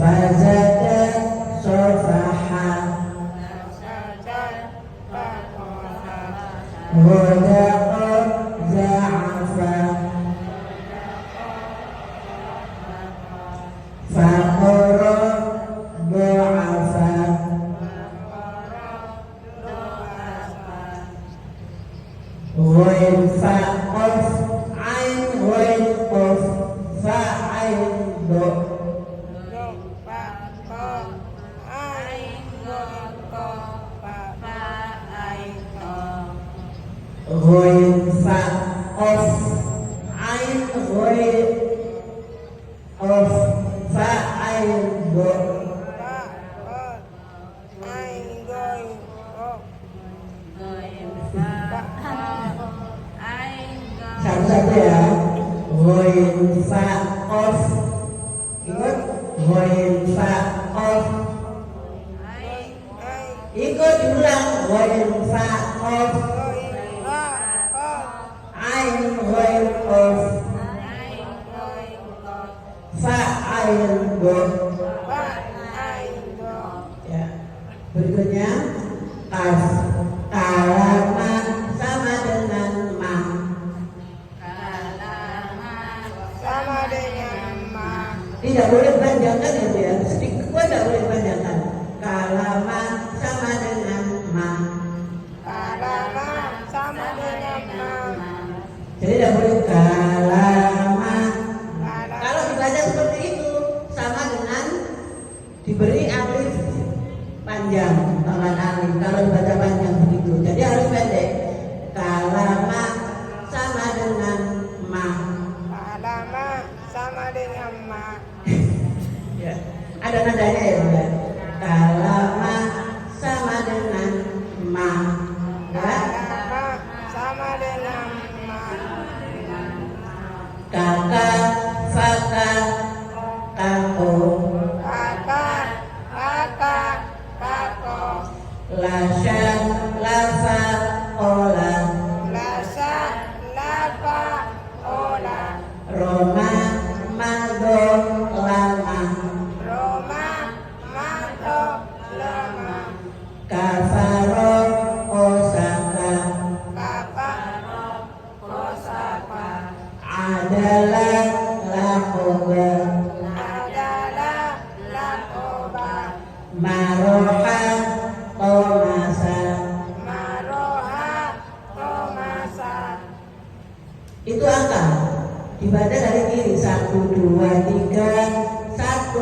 fazada sofaha hudaqa za'afa faqara du'afa ghain faqaf ain ghain qaf fa'ain do ghain faqaf ain ghain qaf fa'ain do satu-satu ya. Ghain faqaf, ingat ghain faqaf, ikut ulang ghain faqaf ain ghain qaf fa'ain do. Ya. Berikutnya qaf, kalama sama dengan ma. Tidak boleh panjangkan ya Bu ya, sedikit pun tidak boleh panjangkan. Kalama sama dengan ma. Jadi tidak boleh kalama. Kalau dibaca seperti itu sama dengan diberi alif panjang tangan alif. Kalau dibaca panjang begitu, jadi harus pendek. Kalama sama dengan ma. Ya, ada nadanya ya Bu. Kalama sama dengan ma. Ya. Kaka, faka, kako, lasya, lafa, ola, roma, mado, lama, kafaro, osaka, adalah lakoba, maroha, komasa. Itu angka dibaca dari kiri 1, 2, 3, 1,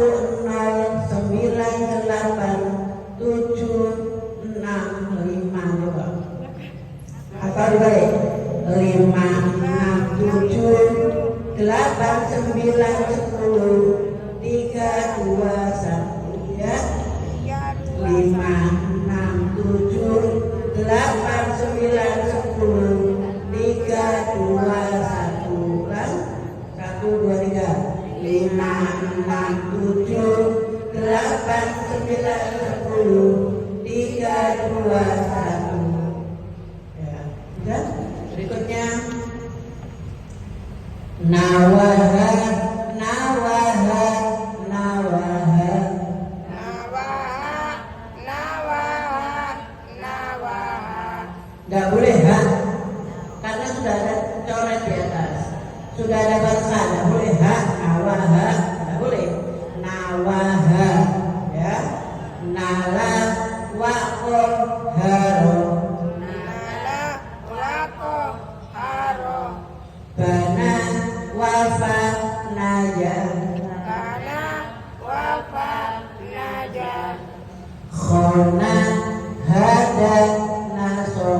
0, 9, 8, 7, 6, 5 coba. Atau dibalik 5, 6, 7, 8, 9, 10, 3, 2, 1 ya. 5, 6, 7, 8, 9, 10, 3, 2, 1 ulang 1, 2, 3 5, 6, 7, 8, 9, 10, 3, 2, 1 ya. Sudah? Berikutnya nawaha, nawaha, nawaha. Gak boleh ha, karena sudah ada coret di atas, sudah ada bangsa, gak boleh ha, nawaha, gak boleh nawaha ya. Nala wako haro, bana wafa naja, khona hada naso,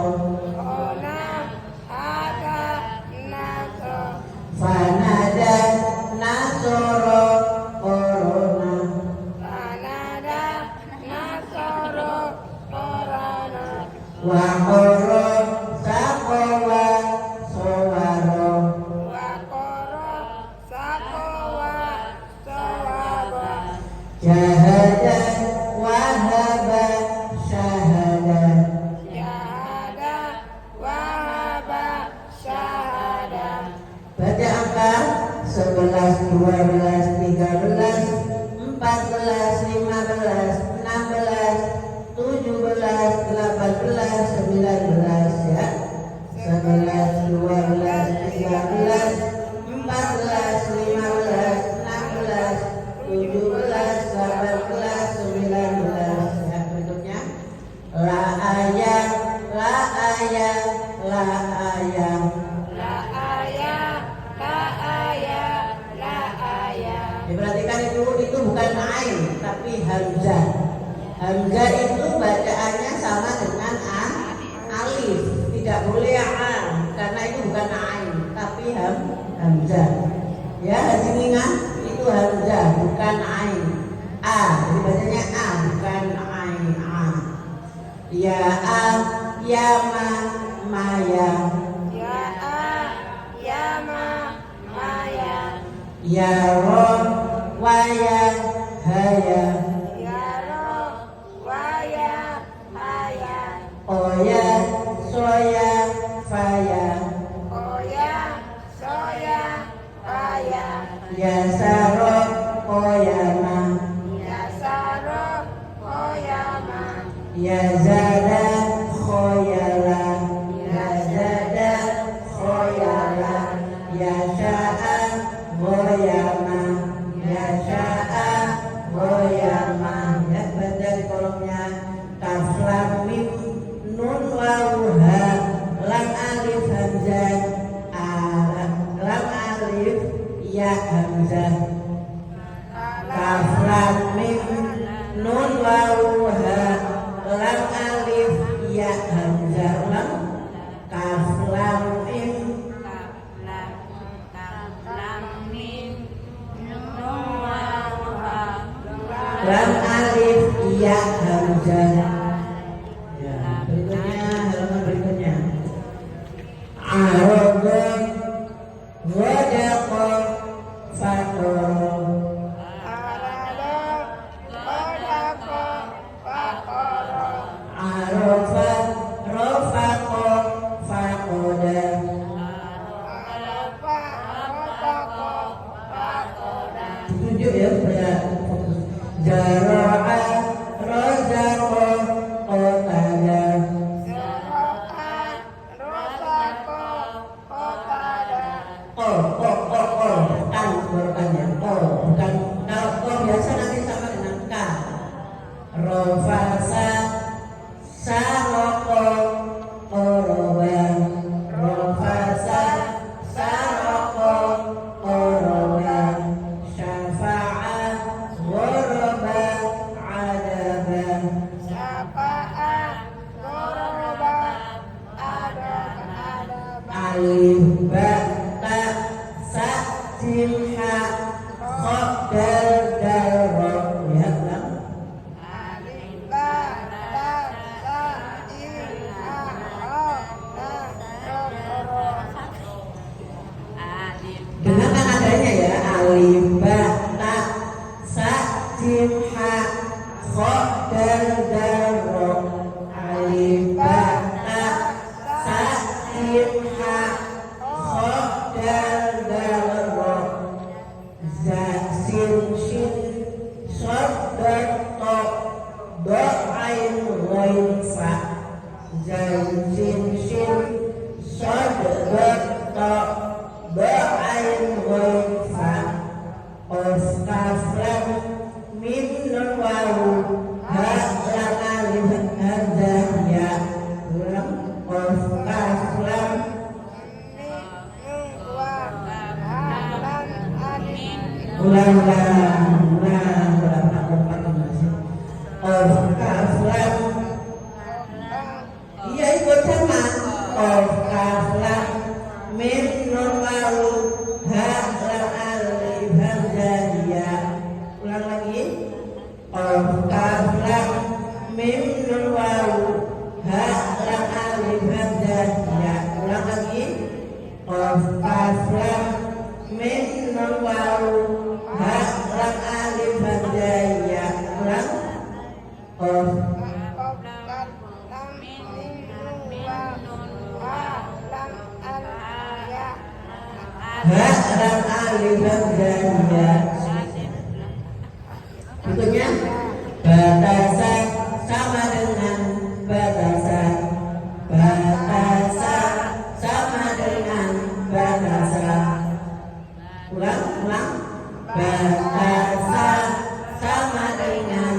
fanada nasoro korona, wakoro sakowa sowaro, jahada wahaba syahada. Baca angka 11, 12, 13, 14, bukan ain tapi hamzah. Hamzah itu bacaannya sama dengan alif, tidak boleh a karena itu bukan ain tapi hamzah. Ya, Haji Mingan itu hamzah bukan ain. A, jadi bacanya a bukan ain a. Ya a, ya ma, maya. Ya a, ya ma, maya. Ya ro, waya, haya. Ya ro, waya, haya. Oya, soya, faya. Oya, soya, faya. Ya saro, oyama. Ya saro, oyama. Ya zada, khoyala. Ya zada, khoyala. Ya sya'a, goyama. Ya sya'a, goyama. Ya, baca di kolomnya. Kaf lam mim nun wawu ha lam alif hamzah lam alif ya hamzah. Kaf lam mim nun wawu ha lam alif ya hamzah. Ulang. Kaf lam mim lam alif ya hamzah. Ya, berikutnya halaman berikutnya. Arada wadaqa faqara. Arada, qadaqa, faqara. Arafa rafaqa faqada. Arafa, qadaqa, faqara. Ditunjuk ya pada fokus. Jara'a razaqa qatada. Zara'a, razaqa, qatada. Bukan bukannya bukan. Kalau biasa nanti sama dengan k. Rofasa saroko oroba. Rofasa saroko oroba. Syafa'a ghoroba adaba. Syafa'a, ghoroba, adaba. Alif ba ta sa jim ha kha dal dal ra. Ya, ulang. Alif, ba, ta, sa, jim, ha, ra, da, ro. Dengarkan adanya ya. Alif ba ta sa jim ha kha dal dal ra. Alif ba ta sa jim ha kha dal dal ra. Za sin shin shad dal ta da ain ghain fa. Za sin shin shad dal ta da ain ghain fa. Qaf kaf lam mim nun wawu ha lam alif hamzah ya. Ulang. Qaf kaf lam ulang. Qaf kaf lam. Iya, ikut sama. Qaf kaf lam mim nun wawu ha lam alif hamzah ya. Ulang lagi. Qaf kaf lam mim nun wawu ha lam alif hamzah ya. Ulang lagi. Qaf kaf lam mim nun wawu ha lam alif hamzah ya. Ulang. Qaf ha lam alif hamzah ya. Berikutnya batasan sama dengan batasan. Batasan sama dengan batasan. Ulang. Batasan sama dengan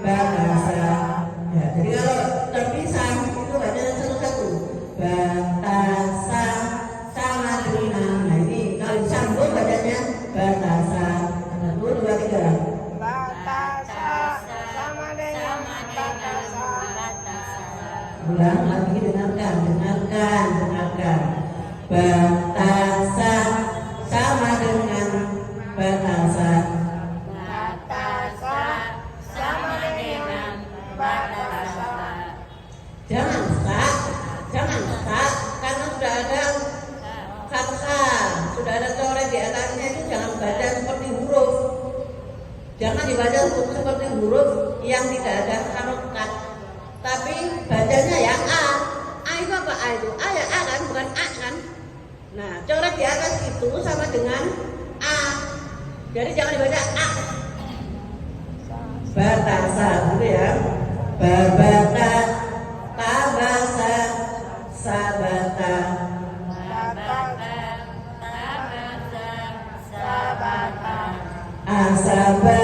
batasan. Ya, jadi kalau terpisah itu baca satu-satu. Batasan sama dengan. Nah, ini kalau disambung bacanya batasan. 1, 2, 3. Ulang lagi, dengarkan. Batasan sama dengan batasan. Batasan sama dengan batasan. Jangan tak, karena sudah ada fathah, sudah ada coret di atasnya, itu jangan baca seperti huruf. Jangan dibaca seperti huruf yang tidak ada harokat, tapi bacanya ya A. A itu apa? A itu A ya A kan, bukan A kan. Nah, coret di atas itu sama dengan A, jadi jangan dibaca A. Batasan gitu ya. Babata, tabasa, sabata. Asaba,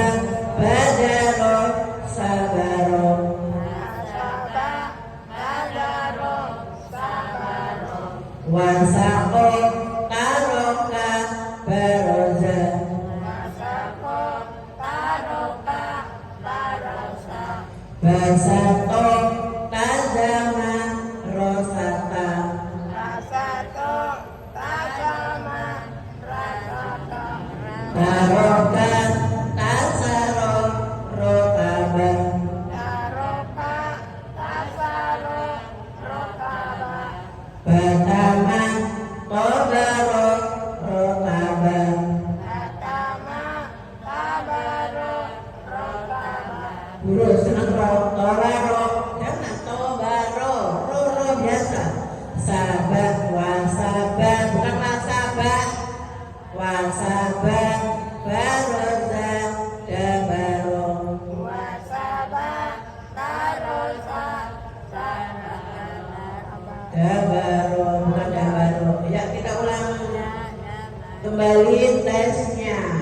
badaro, sabaro. Wasako, karoka, baroza. Basako, tazama, rosata. Taroka, tasaro, rokaba. Batama, tobaro, rokaba. Burus dengan tobaro, jangan tobaro, ro biasa. Sabah, wasabah, bukan wasabah. Wasabah, baroza, dabaro. Dabaro, bukan dabaro. Ya, kita ulang kembali tesnya.